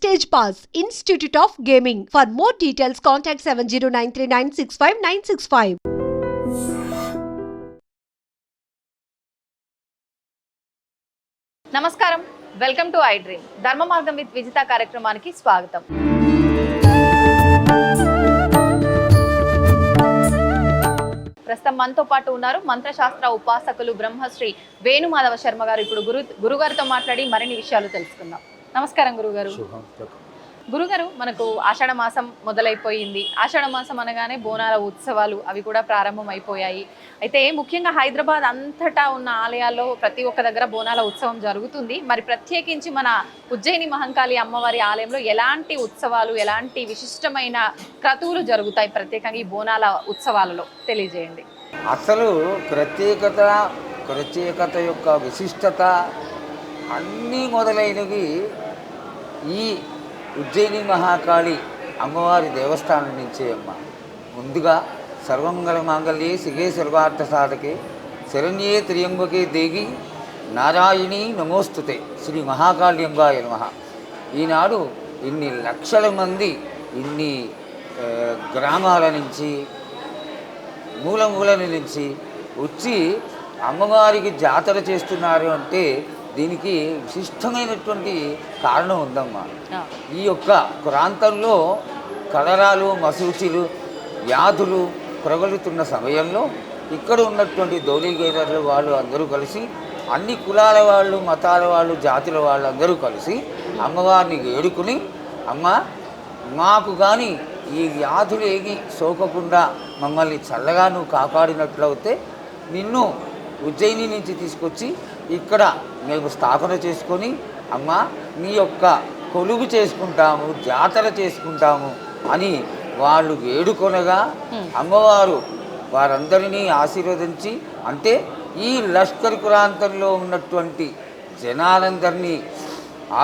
Stage Pass, Institute of Gaming. For more details, contact 7093965965965. నమస్కారం, welcome to I dream. ధర్మ మార్గం with Vijitha కార్యక్రమానికి స్వాగతం. ప్రస్తుతం మనతో పాటు ఉన్నారు మంత్రశాస్త్ర ఉపాసకులు బ్రహ్మశ్రీ వేణుమాధవ శర్మ గారు. ఇప్పుడు గురుగారితో మాట్లాడి మరిన్ని విషయాలు తెలుసుకుందాం. నమస్కారం గురుగారు. గురుగారు, మనకు ఆషాఢ మాసం మొదలైపోయింది. ఆషాఢ మాసం అనగానే బోనాల ఉత్సవాలు అవి కూడా ప్రారంభం అయిపోయాయి. అయితే ముఖ్యంగా హైదరాబాద్ అంతటా ఉన్న ఆలయాల్లో ప్రతి ఒక్క దగ్గర బోనాల ఉత్సవం జరుగుతుంది. మరి ప్రత్యేకించి మన ఉజ్జయిని మహంకాళి అమ్మవారి ఆలయంలో ఎలాంటి ఉత్సవాలు, ఎలాంటి విశిష్టమైన క్రతువులు జరుగుతాయి ప్రత్యేకంగా ఈ బోనాల ఉత్సవాలలో తెలియజేయండి. అసలు ప్రత్యేకత యొక్క విశిష్టత అన్నీ మొదలైనవి ఈ ఉజ్జయిని మహాకాళి అమ్మవారి దేవస్థానం నుంచే అమ్మ. ముందుగా సర్వమంగళ మాంగళ్యే శివే సర్వార్థ సాధకే శరణ్యే త్ర్యంబకే దేవి నారాయణి నమోస్తుతే శ్రీ మహాకాళ్యంగాయ నమః. ఈనాడు ఇన్ని లక్షల మంది ఇన్ని గ్రామాల నుంచి మూల నుంచి వచ్చి అమ్మవారికి జాతర చేస్తున్నారు అంటే దీనికి విశిష్టమైనటువంటి కారణం ఉందమ్మా. ఈ యొక్క ప్రాంతంలో కలరాలు, మసూచిలు, వ్యాధులు ప్రబలుతున్న సమయంలో ఇక్కడ ఉన్నటువంటి దౌలీగేదర్లు వాళ్ళు అందరూ కలిసి, అన్ని కులాల వాళ్ళు, మతాల వాళ్ళు, జాతుల వాళ్ళు అందరూ కలిసి అమ్మవారిని వేడుకుని, అమ్మ మాకు కానీ ఈ వ్యాధులు ఏగి సోకకుండా మమ్మల్ని చల్లగా నువ్వు కాపాడినట్లయితే నిన్ను ఉజ్జయిని నుంచి తీసుకొచ్చి ఇక్కడ మేము స్థాపన చేసుకొని అమ్మ నీ యొక్క కొలువు చేసుకుంటాము, జాతర చేసుకుంటాము అని వాళ్ళు వేడుకొనగా అమ్మవారు వారందరినీ ఆశీర్వదించి, అంటే ఈ లష్కర్ ప్రాంతంలో ఉన్నటువంటి జనాలందరినీ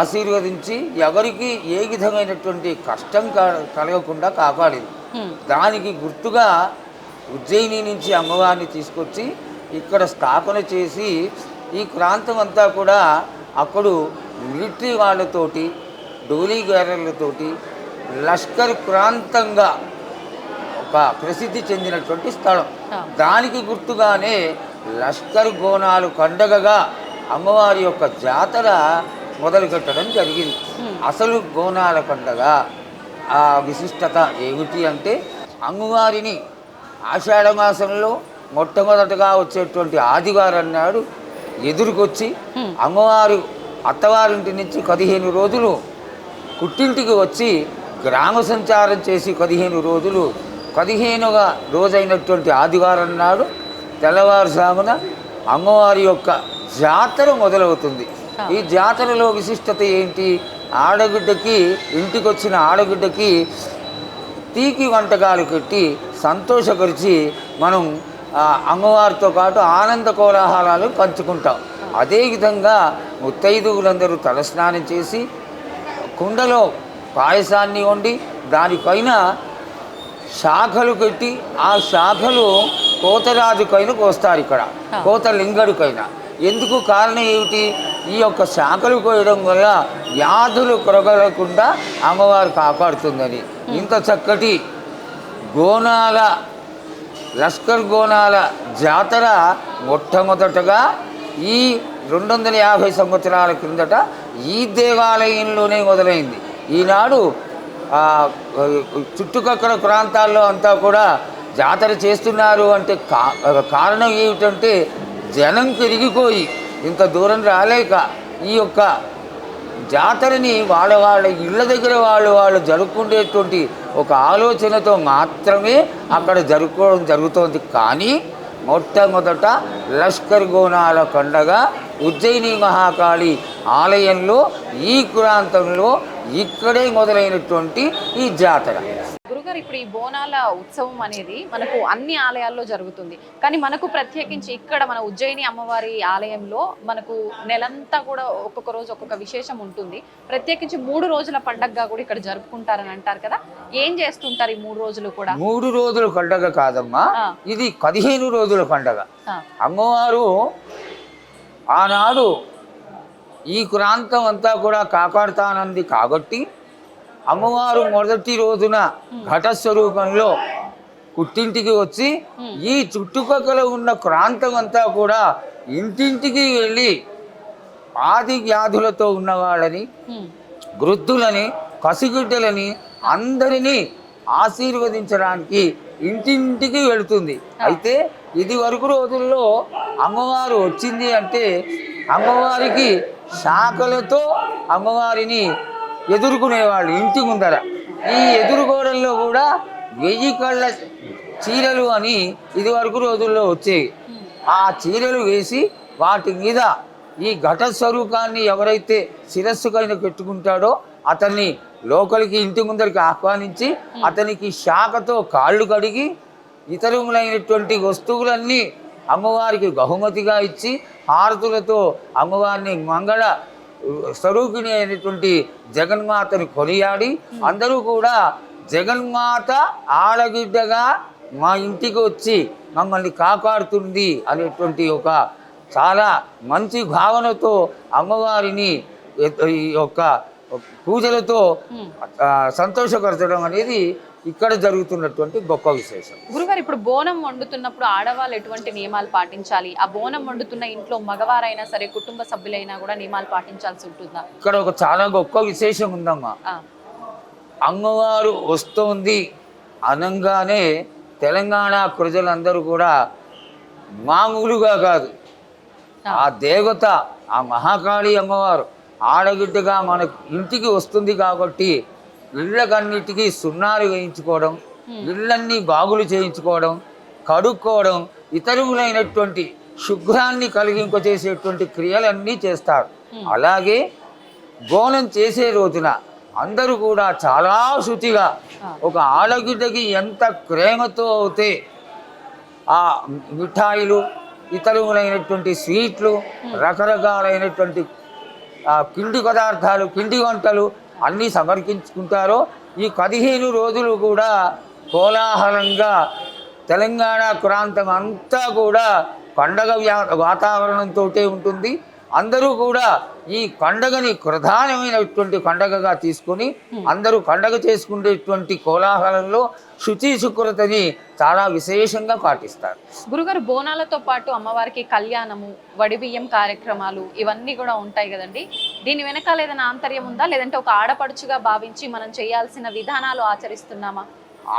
ఆశీర్వదించి ఎవరికి ఏ విధమైనటువంటి కష్టం కలగకుండా కాపాడింది. దానికి గుర్తుగా ఉజ్జయిని నుంచి అమ్మవారిని తీసుకొచ్చి ఇక్కడ స్థాపన చేసి ఈ ప్రాంతం అంతా కూడా అప్పుడు మిలిటరీ వాళ్ళతోటి, డోలీగారర్లతోటి లష్కర్ ప్రాంతంగా ఒక ప్రసిద్ధి చెందినటువంటి స్థలం. దానికి గుర్తుగానే లష్కర్ బోనాలు పండగగా అమ్మవారి యొక్క జాతర మొదలుపెట్టడం జరిగింది. అసలు బోనాల పండగ ఆ విశిష్టత ఏమిటి అంటే, అమ్మవారిని ఆషాఢ మాసంలో మొట్టమొదటగా వచ్చేటువంటి ఆదివారం నాడు ఎదురుకొచ్చి అమ్మవారు అత్తవారింటి నుంచి 15 రోజులు పుట్టింటికి వచ్చి గ్రామ సంచారం చేసి 15 రోజులు 15వ రోజైనటువంటి ఆదివారం నాడు తెల్లవారుజామున అమ్మవారి యొక్క జాతర మొదలవుతుంది. ఈ జాతరలో విశిష్టత ఏంటి? ఆడబిడ్డకి, ఇంటికి వచ్చిన ఆడబిడ్డకి తీపి వంటకాలు పెట్టి సంతోషపరిచి మనం అమ్మవారితో పాటు ఆనంద కోలాహలాలు పంచుకుంటాం. అదేవిధంగా ముత్తైదువులందరూ తలస్నానం చేసి కుండలో పాయసాన్ని వండి దానిపైన శాఖలు పెట్టి ఆ శాఖలు కోతరాజుకైనా కోస్తారు. ఇక్కడ కోతలింగడికైనా ఎందుకు కారణం ఏమిటి? ఈ యొక్క శాఖలు కోయడం వల్ల వ్యాధులు కొరగలకుండా అమ్మవారు కాపాడుతుందని. ఇంత చక్కటి గోనాల లష్కర్ బోనాల జాతర మొట్టమొదటగా ఈ 250 సంవత్సరాల క్రిందట ఈ దేవాలయంలోనే మొదలైంది. ఈనాడు చుట్టుపక్కల ప్రాంతాల్లో అంతా కూడా జాతర చేస్తున్నారు అంటే కారణం ఏమిటంటే, జనం పెరిగిపోయి ఇంత దూరం రాలేక ఈ యొక్క జాతరని వాళ్ళ ఇళ్ళ దగ్గర వాళ్ళు జరుపుకునేటువంటి ఒక ఆలోచనతో మాత్రమే అక్కడ జరుపుకోవడం జరుగుతోంది. కానీ మొట్టమొదట లష్కర్ బోనాల పండగ ఉజ్జయిని మహాకాళి ఆలయంలో ఈ ప్రాంతంలో ఇక్కడే మొదలైనటువంటి ఈ జాతర. గురుగారు, ఇప్పుడు ఈ బోనాల ఉత్సవం అనేది మనకు అన్ని ఆలయాల్లో జరుగుతుంది, కానీ మనకు ప్రత్యేకించి ఇక్కడ మన ఉజ్జయిని అమ్మవారి ఆలయంలో మనకు నెలంతా కూడా ఒక్కొక్క రోజు ఒక్కొక్క విశేషం ఉంటుంది. ప్రత్యేకించి 3 రోజుల పండగగా కూడా ఇక్కడ జరుపుకుంటారని అంటారు కదా, ఏం చేస్తుంటారు ఈ 3 రోజులు కూడా? 3 రోజుల పండగ కాదమ్మా, ఇది 15 రోజుల పండగ. అమ్మవారు ఆనాడు ఈ ప్రాంతం అంతా కూడా కాపాడుతానంది కాబట్టి అమ్మవారు మొదటి రోజున ఘట స్వరూపంలో పుట్టింటికి వచ్చి ఈ చుట్టుపక్కల ఉన్న ప్రాంతం అంతా కూడా ఇంటింటికి వెళ్ళి ఆది వ్యాధులతో ఉన్నవాళ్ళని, వృద్ధులని, పసిగుడ్డలని అందరినీ ఆశీర్వదించడానికి ఇంటింటికి వెళుతుంది. అయితే ఇది వరకు రోజుల్లో అమ్మవారు వచ్చింది అంటే అమ్మవారికి శాఖలతో అమ్మవారిని ఎదుర్కొనేవాళ్ళు ఇంటి ముందర. ఈ ఎదుర్కోవడంలో కూడా 1000 కళ్ళ చీరలు అని ఇది వరకు రోజుల్లో వచ్చేవి. ఆ చీరలు వేసి వాటి మీద ఈ ఘట స్వరూపాన్ని ఎవరైతే శిరస్సుకైనా పెట్టుకుంటాడో అతన్ని లోపలికి ఇంటి ముందరికి ఆహ్వానించి అతనికి శాఖతో కాళ్ళు కడిగి ఇతరములైనటువంటి వస్తువులన్నీ అమ్మవారికి బహుమతిగా ఇచ్చి హారతులతో అమ్మవారిని మంగళ స్వరూపిణి అయినటువంటి జగన్మాతను కొనియాడి అందరూ కూడా జగన్మాత ఆడగిడ్డగా మా ఇంటికి వచ్చి మమ్మల్ని కాపాడుతుంది అనేటువంటి ఒక చాలా మంచి భావనతో అమ్మవారిని ఈ యొక్క పూజలతో సంతోషపరచడం అనేది ఇక్కడ జరుగుతున్నటువంటి గొప్ప విశేషం. గురుగారు, ఇప్పుడు బోనం వండుతున్నప్పుడు ఆడవాళ్ళు ఎటువంటి నియమాలు పాటించాలి? ఆ బోనం వండుతున్న ఇంట్లో మగవారైనా సరే కుటుంబ సభ్యులైనా కూడా నియమాలు పాటించాల్సి ఉంటుందా? ఇక్కడ ఒక చాలా గొప్ప విశేషం ఉందమ్మా. అమ్మవారు వస్తోంది అనంగానే తెలంగాణ ప్రజలందరూ కూడా మామూలుగా కాదు, ఆ దేవత ఆ మహాకాళి అమ్మవారు ఆడగిడ్డగా మన ఇంటికి వస్తుంది కాబట్టి ఇళ్ళకన్నిటికీ సున్నాలు వేయించుకోవడం, ఇళ్ళన్నీ బాగులు చేయించుకోవడం, కడుక్కోవడం, ఇతరులైనటువంటి శుభ్రాన్ని కలిగింపచేసేటువంటి క్రియలన్నీ చేస్తారు. అలాగే బోనం చేసే రోజున అందరూ కూడా చాలా శుచిగా ఒక ఆడగిడ్డకి ఎంత ప్రేమతో అయితే ఆ మిఠాయిలు, ఇతరులైనటువంటి స్వీట్లు, రకరకాలైనటువంటి పిండి పదార్థాలు, పిండి వంటలు అన్నీ సమర్పించుకుంటారో ఈ 15 రోజులు కూడా కోలాహలంగా తెలంగాణ ప్రాంతం అంతా కూడా పండగ వాతావరణంతో ఉంటుంది. అందరూ కూడా ఈ పండగని ప్రధానమైనటువంటి పండగగా తీసుకొని అందరూ పండగ చేసుకునేటువంటి కోలాహలంలో శుచి శుక్రతని చాలా విశేషంగా పాటిస్తారు. గురుగారు, బోనాలతో పాటు అమ్మవారికి కళ్యాణము, వడిబియ్యం కార్యక్రమాలు ఇవన్నీ కూడా ఉంటాయి కదండి. దీని వెనకాల ఏదైనా ఆంతర్యం ఉందా, లేదంటే ఒక ఆడపడుచుగా భావించి మనం చేయాల్సిన విధానాలు ఆచరిస్తున్నామా?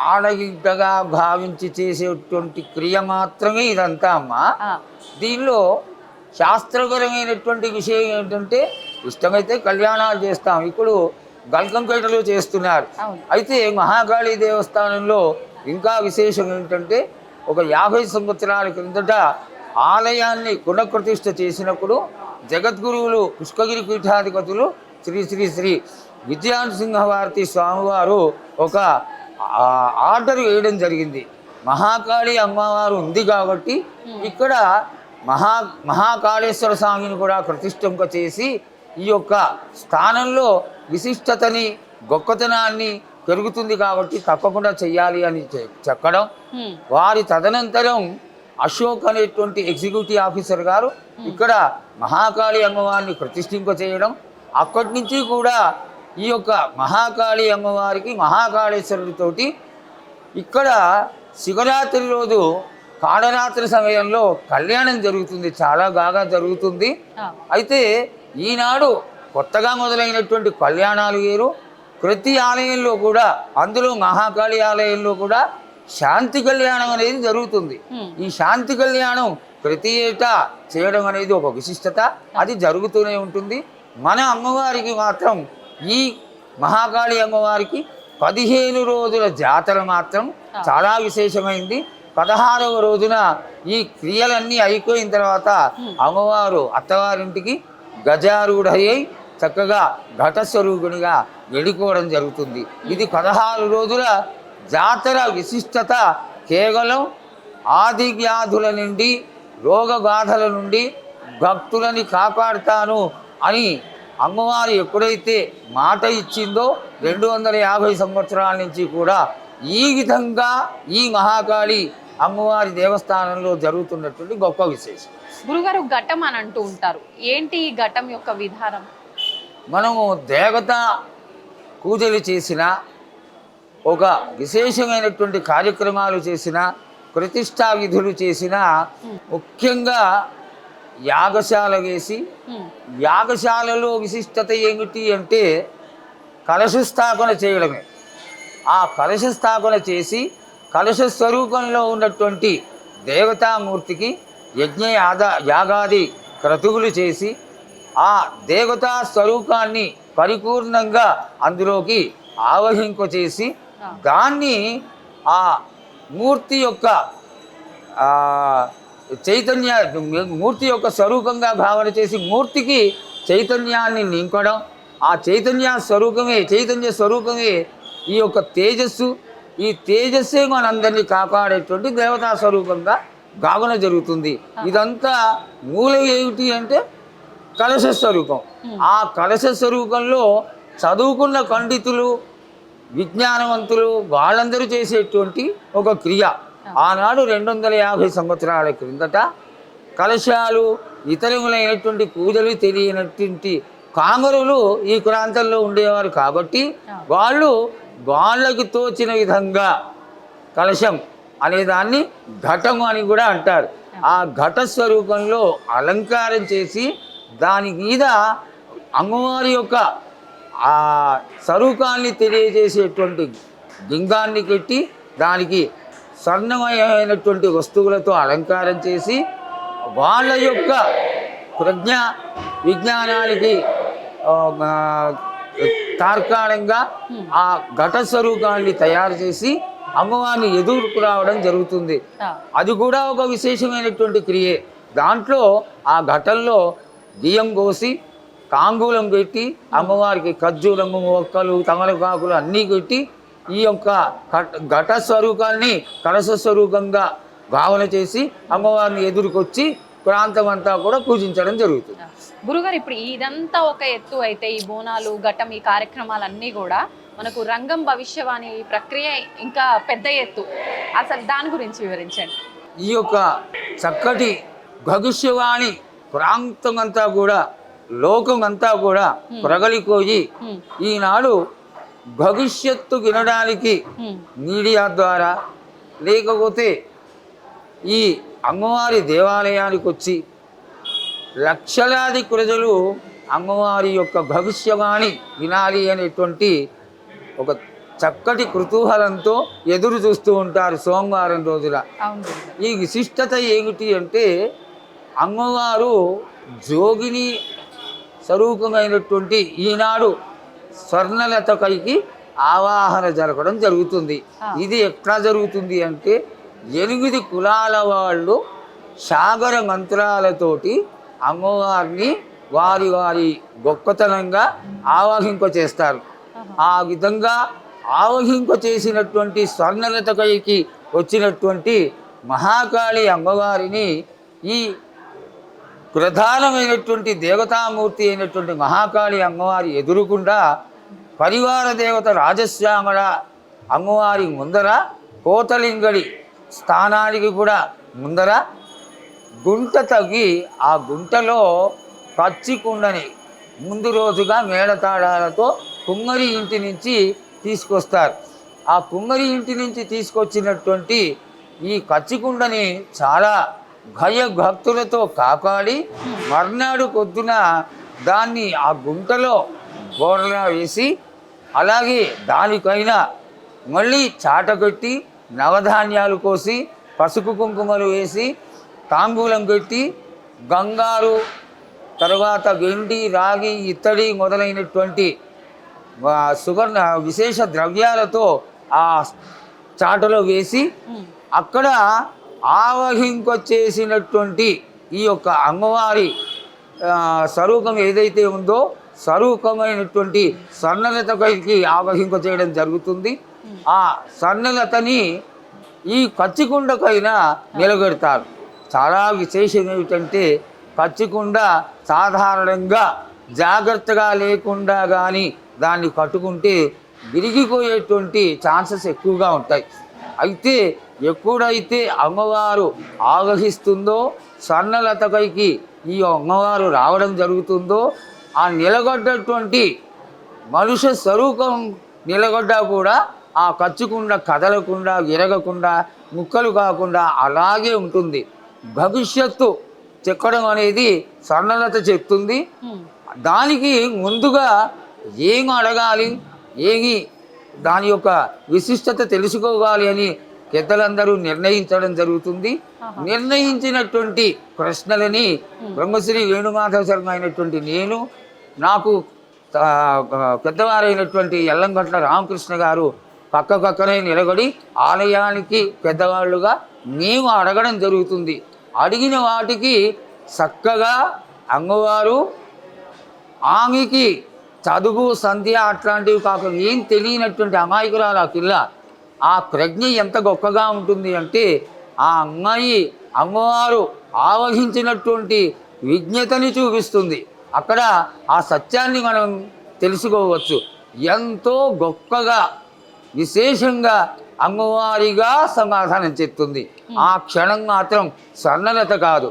ఆడగిడ్డగా భావించి చేసేటువంటి క్రియ మాత్రమే ఇదంతా అమ్మా. దీనిలో శాస్త్రపరమైనటువంటి విషయం ఏంటంటే ఇష్టమైతే కళ్యాణాలు చేస్తాం. ఇప్పుడు గల్కంపేటలో చేస్తున్నారు. అయితే మహాకాళీ దేవస్థానంలో ఇంకా విశేషం ఏంటంటే ఒక 50 సంవత్సరాల క్రిందట ఆలయాన్ని పునఃప్రతిష్ఠ చేసినప్పుడు జగద్గురువులు పుష్కగిరి పీఠాధిపతులు శ్రీ శ్రీ శ్రీ విద్యానరసింహభారతి స్వామివారు ఒక ఆర్డర్ వేయడం జరిగింది. మహాకాళి అమ్మవారు ఉంది కాబట్టి ఇక్కడ మహాకాళేశ్వర స్వామిని కూడా ప్రతిష్ఠింప చేసి ఈ యొక్క స్థానంలో విశిష్టతని, గొప్పతనాన్ని పెరుగుతుంది కాబట్టి తప్పకుండా చెయ్యాలి అని చెప్పడం, వారి తదనంతరం అశోక్ అనేటువంటి ఎగ్జిక్యూటివ్ ఆఫీసర్ గారు ఇక్కడ మహాకాళి అమ్మవారిని ప్రతిష్ఠింప చేయడం, అక్కడి నుంచి కూడా ఈ యొక్క మహాకాళి అమ్మవారికి మహాకాళేశ్వరుడితోటి ఇక్కడ శివరాత్రి రోజు కాళరాత్రి సమయంలో కళ్యాణం జరుగుతుంది, చాలా బాగా జరుగుతుంది. అయితే ఈనాడు కొత్తగా మొదలైనటువంటి కళ్యాణాలు వేరు. ప్రతి ఆలయంలో కూడా, అందులో మహాకాళి ఆలయంలో కూడా శాంతి కళ్యాణం అనేది జరుగుతుంది. ఈ శాంతి కళ్యాణం ప్రతి ఏటా చేయడం అనేది ఒక విశిష్టత, అది జరుగుతూనే ఉంటుంది. మన అమ్మవారికి మాత్రం ఈ మహాకాళి అమ్మవారికి 15 రోజుల జాతర మాత్రం చాలా విశేషమైంది. 16వ రోజున ఈ క్రియలన్నీ అయిపోయిన తర్వాత అమ్మవారు అత్తవారింటికి గజారూఢయ్యి చక్కగా ఘటస్వరూపిణిగా వెళ్ళిపోవడం జరుగుతుంది. ఇది 16 రోజుల జాతర విశిష్టత. కేవలం ఆది వ్యాధుల నుండి, రోగబాధల నుండి భక్తులని కాపాడుతాను అని అమ్మవారు ఎప్పుడైతే మాట ఇచ్చిందో 250 సంవత్సరాల నుంచి కూడా ఈ విధంగా ఈ మహాకాళి అమ్మవారి దేవస్థానంలో జరుగుతున్నటువంటి గొప్ప విశేషం. గురుగారు, ఘటం అని అంటూ ఉంటారు, ఏంటి ఈ ఘటం యొక్క విధానం? మనము దేవత పూజలు చేసిన, ఒక విశేషమైనటువంటి కార్యక్రమాలు చేసిన, ప్రతిష్టా విధులు చేసిన, ముఖ్యంగా యాగశాల వేసి, యాగశాలలో విశిష్టత ఏమిటి అంటే కలశ స్థాపన చేయడమే. ఆ కలశ స్థాపన చేసి కలశ స్వరూపంలో ఉన్నటువంటి దేవతామూర్తికి యాగాది క్రతువులు చేసి ఆ దేవతా స్వరూపాన్ని పరిపూర్ణంగా అందులోకి ఆవహింపచేసి దాన్ని ఆ మూర్తి యొక్క మూర్తి యొక్క స్వరూపంగా భావన చేసి మూర్తికి చైతన్యాన్ని నింపడం, ఆ చైతన్య స్వరూపమే ఈ యొక్క తేజస్సు. ఈ తేజస్సే మనందరినీ కాపాడేటువంటి దేవతా స్వరూపంగా భావన జరుగుతుంది. ఇదంతా మూలం ఏమిటి అంటే కలశ స్వరూపం. ఆ కలశ స్వరూపంలో చదువుకున్న పండితులు, విజ్ఞానవంతులు వాళ్ళందరూ చేసేటువంటి ఒక క్రియ. ఆనాడు 250 సంవత్సరాల క్రిందట కలశాలు, ఇతరములైనటువంటి పూజలు తెలియనటువంటి కామరులు ఈ ప్రాంతంలో ఉండేవారు కాబట్టి వాళ్ళకి తోచిన విధంగా కలశం అనేదాన్ని ఘటం అని కూడా అంటారు. ఆ ఘట స్వరూపంలో అలంకారం చేసి దాని మీద అమ్మవారి యొక్క ఆ స్వరూపాన్ని తెలియజేసేటువంటి లింగాన్ని పెట్టి దానికి స్వర్ణమయమైనటువంటి వస్తువులతో అలంకారం చేసి వాళ్ళ యొక్క ప్రజ్ఞ విజ్ఞానానికి తార్కాణంగా ఆ ఘట స్వరూపాన్ని తయారు చేసి అమ్మవారిని ఎదురుకు రావడం జరుగుతుంది. అది కూడా ఒక విశేషమైనటువంటి క్రియే. దాంట్లో ఆ ఘటంలో బియ్యం కోసి తాంబూలం పెట్టి అమ్మవారికి ఖర్జూరము, మొక్కలు, తమలపాకులు అన్నీ పెట్టి ఈ యొక్క ఘట స్వరూపాన్ని కలశ స్వరూపంగా భావన చేసి అమ్మవారిని ఎదురుకొచ్చి ప్రాంతం అంతా కూడా పూజించడం జరుగుతుంది. గురుగారు, ఇప్పుడు ఇదంతా ఒక ఎత్తు అయితే ఈ బోనాలు, ఘటం, ఈ కార్యక్రమాలన్నీ కూడా మనకు రంగం భవిష్యవాణి ప్రక్రియ ఇంకా పెద్ద ఎత్తు. అసలు దాని గురించి వివరించండి. ఈ యొక్క చక్కటి భవిష్యవాణి ప్రాంతం అంతా కూడా, లోకం అంతా కూడా ప్రగలిపోయి ఈనాడు భవిష్యత్తు వినడానికి మీడియా ద్వారా లేకపోతే ఈ అమ్మవారి దేవాలయానికి వచ్చి లక్షలాది ప్రజలు అమ్మవారి యొక్క భవిష్యవాణి వినాలి అనేటువంటి ఒక చక్కటి కుతూహలంతో ఎదురు చూస్తూ ఉంటారు సోమవారం రోజున. ఈ విశిష్టత ఏమిటి అంటే అమ్మవారు జోగిని స్వరూపమైనటువంటి ఈనాడు స్వర్ణలతకైకి ఆవాహన జరగడం జరుగుతుంది. ఇది ఎట్లా జరుగుతుంది అంటే 8 కులాల వాళ్ళు సాగర మంత్రాలతోటి అమ్మవారిని వారి వారి గొప్పతనంగా ఆవాహింపచేస్తారు. ఆ విధంగా ఆవహింపచేసినటువంటి స్వర్ణలతకైకి వచ్చినటువంటి మహాకాళి అమ్మవారిని ఈ ప్రధానమైనటువంటి దేవతామూర్తి అయినటువంటి మహాకాళి అమ్మవారి ఎదురుకుండా పరివార దేవత రాజశ్యామల అమ్మవారి ముందర కోతలింగడి స్థానానికి కూడా ముందర గుంట తవ్వి ఆ గుంటలో పచ్చి కుండని ముందు రోజుగా మేళతాళాలతో కుమ్మరి ఇంటి నుంచి తీసుకొస్తారు. ఆ కుమ్మరి ఇంటి నుంచి తీసుకొచ్చినటువంటి ఈ కచ్చికుండని చాలా భయభక్తులతో కాపాడి మర్నాడు పొద్దున దాన్ని ఆ గుంటలో బోర్లా వేసి అలాగే దానిపైన మళ్ళీ చాటగొట్టి నవధాన్యాలు కోసి పసుపు కుంకుమలు వేసి తాంబూలం పెట్టి గంగారు, తర్వాత వెండి, రాగి, ఇత్తడి మొదలైనటువంటి సువర్ణ విశేష ద్రవ్యాలతో ఆ చాటలో వేసి అక్కడ ఆవహింపచేసినటువంటి ఈ యొక్క అమ్మవారి స్వరూపం ఏదైతే ఉందో స్వరూపమైనటువంటి స్వర్ణలతకి ఆవహింప చేయడం జరుగుతుంది. ఆ స్వర్ణలతని ఈ కచ్చికుండకైన నిలబెడతారు. చాలా విశేషం ఏమిటంటే కచ్చికుండ సాధారణంగా జాగ్రత్తగా లేకుండా కానీ దాన్ని కట్టుకుంటే విరిగిపోయేటువంటి ఛాన్సెస్ ఎక్కువగా ఉంటాయి. అయితే ఎప్పుడైతే అమ్మవారు ఆవహిస్తుందో స్వర్ణలతకైకి ఈ అమ్మవారు రావడం జరుగుతుందో ఆ నిలబడ్డటువంటి మనుష్య స్వరూపం నిలబడ్డా కూడా ఆ కచ్చకుండా కదలకుండా విరగకుండా ముక్కలు కాకుండా అలాగే ఉంటుంది. భవిష్యత్తు చెక్కడం అనేది స్వర్ణలత చెప్తుంది. దానికి ముందుగా ఏం అడగాలి, ఏమి దాని యొక్క విశిష్టత తెలుసుకోవాలి అని పెద్దలందరూ నిర్ణయించడం జరుగుతుంది. నిర్ణయించినటువంటి ప్రశ్నలని బ్రహ్మశ్రీ వేణుమాధవ శర్మ అయినటువంటి నేను, నాకు పెద్దవారైనటువంటి ఎల్లంగట్ల రామకృష్ణ గారు పక్కనే నిలబడి ఆలయానికి పెద్దవాళ్ళుగా మేము అడగడం జరుగుతుంది. అడిగిన వాటికి చక్కగా అమ్మవారు ఆమెకి చదువు సంధ్య అట్లాంటివి కాకుండా ఏం తెలియనటువంటి అమాయకురాలు ఆ పిల్ల, ఆ ప్రజ్ఞ ఎంత గొప్పగా ఉంటుంది అంటే ఆ అమ్మాయి అమ్మవారు ఆవహించినటువంటి విజ్ఞతని చూపిస్తుంది. అక్కడ ఆ సత్యాన్ని మనం తెలుసుకోవచ్చు. ఎంతో గొప్పగా విశేషంగా అమ్మవారిగా సమాధానం చెప్తుంది. ఆ క్షణం మాత్రం స్వర్ణలత కాదు,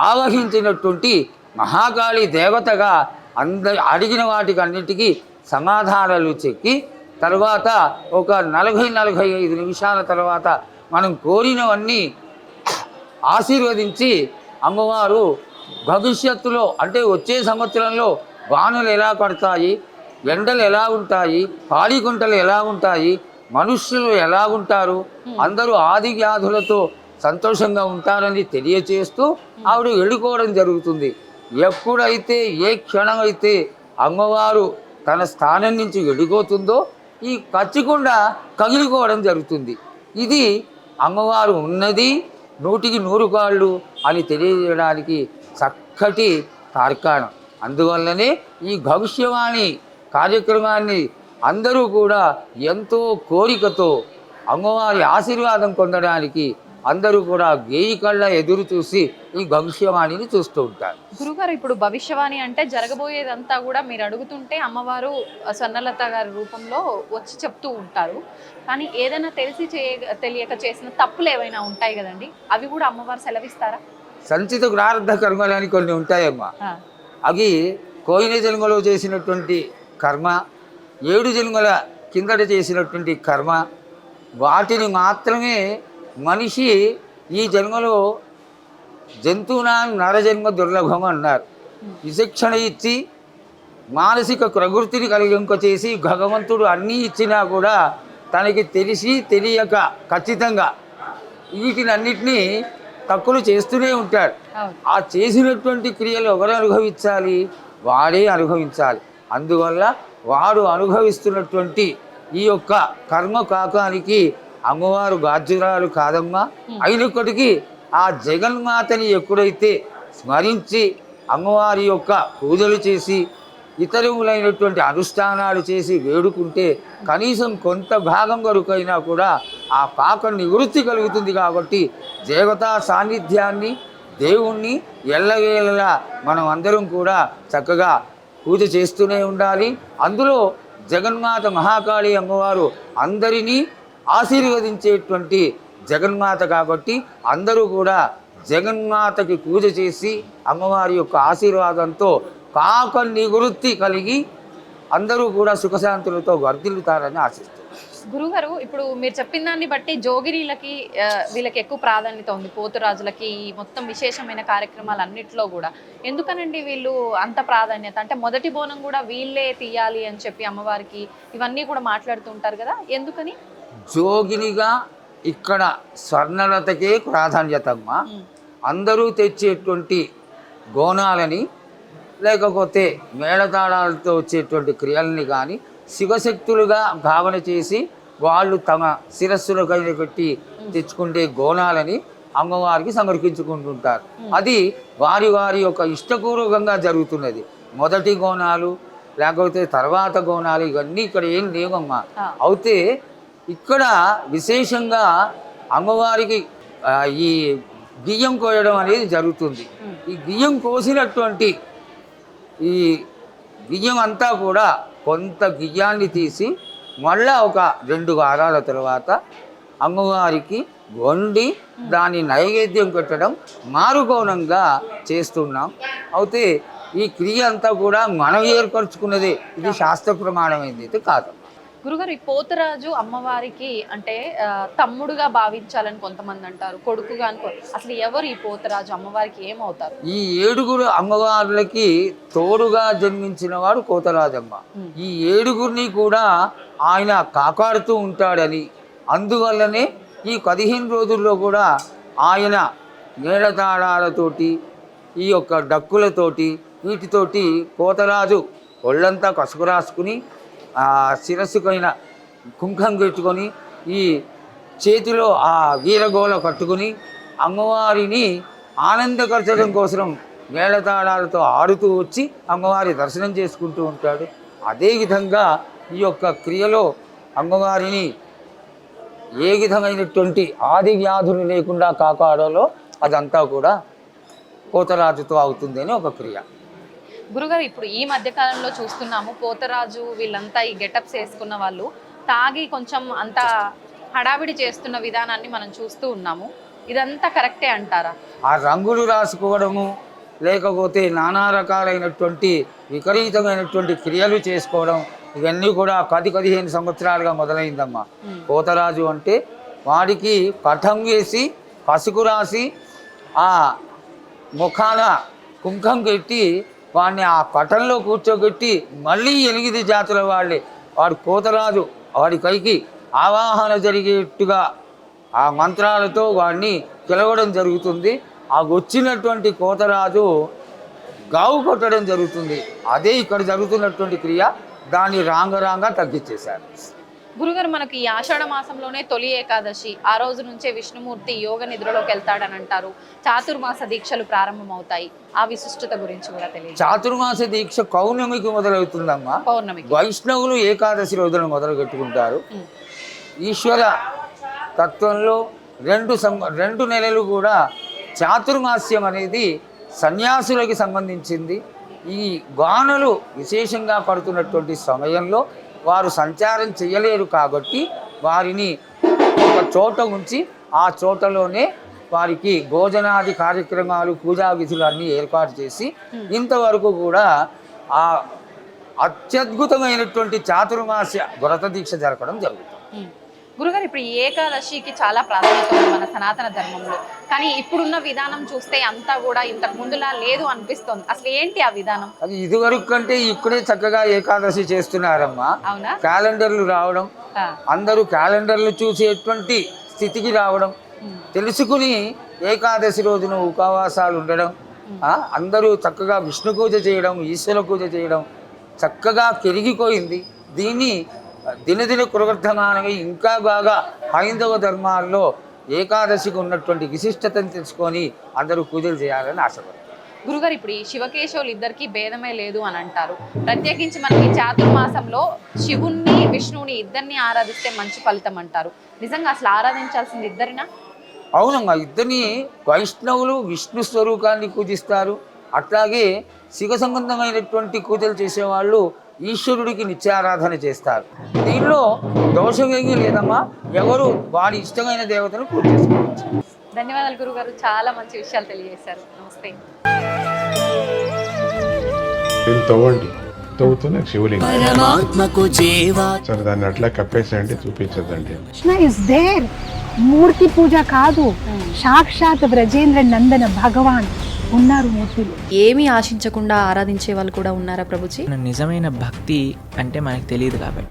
ఆవహించినటువంటి మహాకాళి దేవతగా అడిగిన వాటికి అన్నిటికీ సమాధానాలు చెక్కి తర్వాత ఒక 40-45 నిమిషాల తర్వాత మనం కోరినవన్నీ ఆశీర్వదించి అమ్మవారు భవిష్యత్తులో అంటే వచ్చే సంవత్సరంలో వానలు ఎలా పడతాయి, ఎండలు ఎలా ఉంటాయి, పాడిగుంటలు ఎలా ఉంటాయి, మనుష్యులు ఎలా ఉంటారు, అందరూ ఆది వ్యాధులతో సంతోషంగా ఉంటారని తెలియచేస్తూ ఆవిడ వెళ్ళుకోవడం జరుగుతుంది. ఎప్పుడైతే ఏ క్షణం అయితే అమ్మవారు తన స్థానం నుంచి వెళ్ళిపోతుందో ఈ కచ్చకుండా కగిలిపోవడం జరుగుతుంది. ఇది అమ్మవారు ఉన్నది 100కి 100 కాళ్ళు అని తెలియజేయడానికి చక్కటి తార్కాణం. అందువల్లనే ఈ భవిష్యవాణి కార్యక్రమాన్ని అందరూ కూడా ఎంతో కోరికతో అమ్మవారి ఆశీర్వాదం పొందడానికి అందరూ కూడా వేయి కళ్ళ ఎదురు చూసి ఈ భవిష్యవాణిని చూస్తూ ఉంటారు. గురుగారు, ఇప్పుడు భవిష్యవాణి అంటే జరగబోయేదంతా కూడా మీరు అడుగుతుంటే అమ్మవారు స్వర్ణలత గారి రూపంలో వచ్చి చెప్తూ ఉంటారు. కానీ ఏదైనా తెలియక చేసిన తప్పులు ఏవైనా ఉంటాయి కదండి, అవి కూడా అమ్మవారు సెలవిస్తారా? సంచిత ప్రారంభ కర్మలని కొన్ని ఉంటాయమ్మా. అవి కోయిన జన్మలో చేసినటువంటి కర్మ, 7 జన్మల కిందట చేసినటువంటి కర్మ, వాటిని మాత్రమే మనిషి ఈ జన్మలో జంతువునా నరజన్మ దుర్లభం అన్నారు. విశిక్షణ ఇచ్చి మానసిక ప్రవృత్తిని కలిగింప చేసి భగవంతుడు అన్నీ ఇచ్చినా కూడా తనకి తెలిసి తెలియక ఖచ్చితంగా వీటినన్నిటినీ తక్కువ చేస్తూనే ఉంటాడు. ఆ చేసినటువంటి క్రియలు ఎవరు అనుభవించాలి? వాడే అనుభవించాలి. అందువల్ల వాడు అనుభవిస్తున్నటువంటి ఈ యొక్క కర్మ కాకానికి అమ్మవారు గాజురాలు కాదమ్మా. అయినప్పటికీ ఆ జగన్మాతని ఎప్పుడైతే స్మరించి అమ్మవారి యొక్క పూజలు చేసి ఇతరులైనటువంటి అనుష్ఠానాలు చేసి వేడుకుంటే కనీసం కొంత భాగం వరకైనా కూడా ఆ పాక నివృత్తి కలుగుతుంది. కాబట్టి దేవతా సాన్నిధ్యాన్ని దేవుణ్ణి ఎల్లవేళలా మనం అందరం కూడా చక్కగా పూజ చేస్తూనే ఉండాలి. అందులో జగన్మాత మహాకాళి అమ్మవారు అందరినీ ఆశీర్వదించేటువంటి జగన్మాత కాబట్టి అందరూ కూడా జగన్మాతకి పూజ చేసి అమ్మవారి యొక్క ఆశీర్వాదంతో పాక నివృత్తి కలిగి అందరూ కూడా సుఖశాంతులతో వర్ధిల్లుతారని ఆశిస్తారు. గురుగారు, ఇప్పుడు మీరు చెప్పిన దాన్ని బట్టి జోగిరీలకి వీళ్ళకి ఎక్కువ ప్రాధాన్యత ఉంది, పోతురాజులకి మొత్తం విశేషమైన కార్యక్రమాలన్నింటిలో కూడా. ఎందుకనండి వీళ్ళు అంత ప్రాధాన్యత? అంటే మొదటి బోనం కూడా వీళ్ళే తీయాలి అని చెప్పి అమ్మవారికి ఇవన్నీ కూడా మాట్లాడుతూ ఉంటారు కదా, ఎందుకని? జోగినిగా ఇక్కడ స్వర్ణలతకే ప్రాధాన్యత అమ్మా. అందరూ తెచ్చేటువంటి గోనాలని లేకపోతే మేళతాళాలతో వచ్చేటువంటి క్రియల్ని కానీ శివశక్తులుగా భావన చేసి వాళ్ళు తమ శిరస్సులకైనా పెట్టి తెచ్చుకుంటే గోనాలని అమ్మవారికి సమర్పించుకుంటుంటారు. అది వారి వారి యొక్క ఇష్టపూర్వకంగా జరుగుతున్నది. మొదటి గోనాలు లేకపోతే తర్వాత గోనాలు ఇవన్నీ ఇక్కడ ఏం లేవమ్మా. అయితే ఇక్కడ విశేషంగా అమ్మవారికి ఈ బియ్యం కోయడం అనేది జరుగుతుంది. ఈ బియ్యం కోసినటువంటి ఈ బియ్యం అంతా కూడా కొంత బియ్యాన్ని తీసి మళ్ళా ఒక 2 వారాల తర్వాత అమ్మవారికి వండి దాని నైవేద్యం పెట్టడం మారుకోణంగా చేస్తున్నాం. అయితే ఈ క్రియ అంతా కూడా మనం ఏర్పరచుకున్నదే, ఇది శాస్త్ర ప్రమాణమైంది అయితే కాదు. గురుగారు, ఈ పోతరాజు అమ్మవారికి అంటే తమ్ముడుగా భావించాలని కొంతమంది అంటారు, కొడుకుగా అసలు ఎవరు ఈ పోతరాజు అమ్మవారికి ఏమవుతారు? ఈ 7 అమ్మవార్లకి తోడుగా జన్మించిన వాడు పోతరాజమ్మ. ఈ 7 కూడా ఆయన కాపాడుతూ ఉంటాడని, అందువల్లనే ఈ 15 రోజుల్లో కూడా ఆయన మేళతాళాలతోటి ఈ యొక్క డక్కులతోటి వీటితోటి పోతరాజు ఒళ్ళంతా కసుకు రాసుకుని శిరస్సుకైన కుంకం పెట్టుకొని ఈ చేతిలో ఆ వీరగోళ కట్టుకుని అమ్మవారిని ఆనందపరచడం కోసం మేళతాళాలతో ఆడుతూ వచ్చి అమ్మవారి దర్శనం చేసుకుంటూ ఉంటాడు. అదేవిధంగా ఈ యొక్క క్రియలో అమ్మవారిని ఏ విధమైనటువంటి ఆది వ్యాధులు లేకుండా కాపాడాలో అదంతా కూడా పోతరాజుతో అవుతుంది అని ఒక క్రియ. గురుగారు, ఇప్పుడు ఈ మధ్య కాలంలో చూస్తున్నాము పోతరాజు వీళ్ళంతా ఈ గెటప్స్ వేసుకున్న వాళ్ళు తాగి కొంచెం అంతా హడావిడి చేస్తున్న విధానాన్ని మనం చూస్తూ ఉన్నాము. ఇదంతా కరెక్టే అంటారా? ఆ రంగులు రాసుకోవడము, లేకపోతే నానా రకాలైనటువంటి విపరీతమైనటువంటి క్రియలు చేసుకోవడం, ఇవన్నీ కూడా 10-15 సంవత్సరాలుగా మొదలైందమ్మా. పోతరాజు అంటే వాడికి పటం వేసి పసుపు రాసి ఆ ముఖాన కుంకం పెట్టి వాడిని ఆ పటంలో కూర్చోబెట్టి మళ్ళీ 8 జాతుల వాళ్ళే వాడు పోతరాజు వాడి పైకి ఆవాహన జరిగేట్టుగా ఆ మంత్రాలతో వాడిని పిలవడం జరుగుతుంది. ఆ వచ్చినటువంటి పోతరాజు గావు కొట్టడం జరుగుతుంది. అదే ఇక్కడ జరుగుతున్నటువంటి క్రియ. దాన్ని రాంగ తగ్గించేశారు. గురుగారు, మనకి ఈ ఆషాఢ మాసంలోనే తొలి ఏకాదశి, ఆ రోజు నుంచే విష్ణుమూర్తి యోగ నిద్రలోకి వెళ్తాడని అంటారు. చాతుర్మాస దీక్షలు ప్రారంభమవుతాయి. ఆ విశిష్టత గురించి కూడా తెలియదు. చాతుర్మాస దీక్ష పౌర్ణమికి మొదలవుతుందమ్మా. పౌర్ణమికి వైష్ణవులు ఏకాదశి రోజున మొదలు పెట్టుకుంటారు. ఈశ్వర తత్వంలో 2 నెలలు కూడా చాతుర్మాస్యం అనేది సన్యాసులకి సంబంధించింది. ఈ గానులు విశేషంగా పడుతున్నటువంటి సమయంలో వారు సంచారం చేయలేరు కాబట్టి వారిని ఒక చోట ఉంచి ఆ చోటలోనే వారికి భోజనాది కార్యక్రమాలు పూజా విధులు అన్నీ ఏర్పాటు చేసి ఇంతవరకు కూడా ఆ అత్యద్భుతమైనటువంటి చాతుర్మాస వ్రత దీక్ష జరపడం జరుగుతుంది. గురుగారు, ఇప్పుడు ఈ ఏకాదశికి చాలా ప్రాధాన్యత ఉంది మన సనాతన ధర్మంలో. కానీ ఇప్పుడున్న విధానం చూస్తే అంతా కూడా ఇంతకు ముందులా లేదు అనిపిస్తుంది. అసలు ఏంటి ఆ విధానం? అది ఇదివరకు కంటే ఇప్పుడే చక్కగా ఏకాదశి చేస్తున్నారమ్మా. అవునా? క్యాలెండర్లు రావడం, అందరూ క్యాలెండర్లు చూసేటువంటి స్థితికి రావడం, తెలుసుకుని ఏకాదశి రోజున ఉపవాసాలు ఉండడం, అందరూ చక్కగా విష్ణు పూజ చేయడం, ఈశ్వర పూజ చేయడం చక్కగా పెరిగిపోయింది. దీన్ని దినదిన కురవర్ధమానంగా ఇంకా బాగా హైందవ ధర్మాల్లో ఏకాదశికి ఉన్నటువంటి విశిష్టతను తెలుసుకొని అందరూ పూజలు చేయాలని ఆశపడతారు. గురుగారు, ఇప్పుడు ఈ శివకేశవులు ఇద్దరికి భేదమే లేదు అని అంటారు. ప్రత్యేకించి మనకి చాతుర్మాసంలో శివుణ్ణి విష్ణువుని ఇద్దరిని ఆరాధిస్తే మంచి ఫలితం అంటారు. నిజంగా అసలు ఆరాధించాల్సింది ఇద్దరినా? అవునమ్మా, ఇద్దరిని వైష్ణవులు విష్ణు స్వరూపాన్ని పూజిస్తారు. అట్లాగే శివ సంబంధమైనటువంటి పూజలు చేసేవాళ్ళు ఈశ్వరుడికి నిత్యారాధన చేస్తారు. దీనిలో దోషమేమీ లేదమ్మా. ఎవరు వారి ఇష్టమైన దేవతను పూజ చేసుకోవచ్చు. ధన్యవాదాలు గురుగారు, చాలా మంచి విషయాలు తెలియజేశారు. నమస్తే. తవ్వండి, తవ్వుతున్న శివలింగం సరే దాన్ని అట్లా కప్పేసేయండి, చూపించదండి. Krishna is there. మూర్తి పూజ కాదు, సాక్షాత్ బ్రజేంద్ర నందన భగవాన్ ఉన్నారు మూర్తిలో. ఏమీ ఆశించకుండా ఆరాధించే వాళ్ళు కూడా ఉన్నారా ప్రభుజీ? నిజమైన భక్తి అంటే మనకు తెలియదు కాబట్టి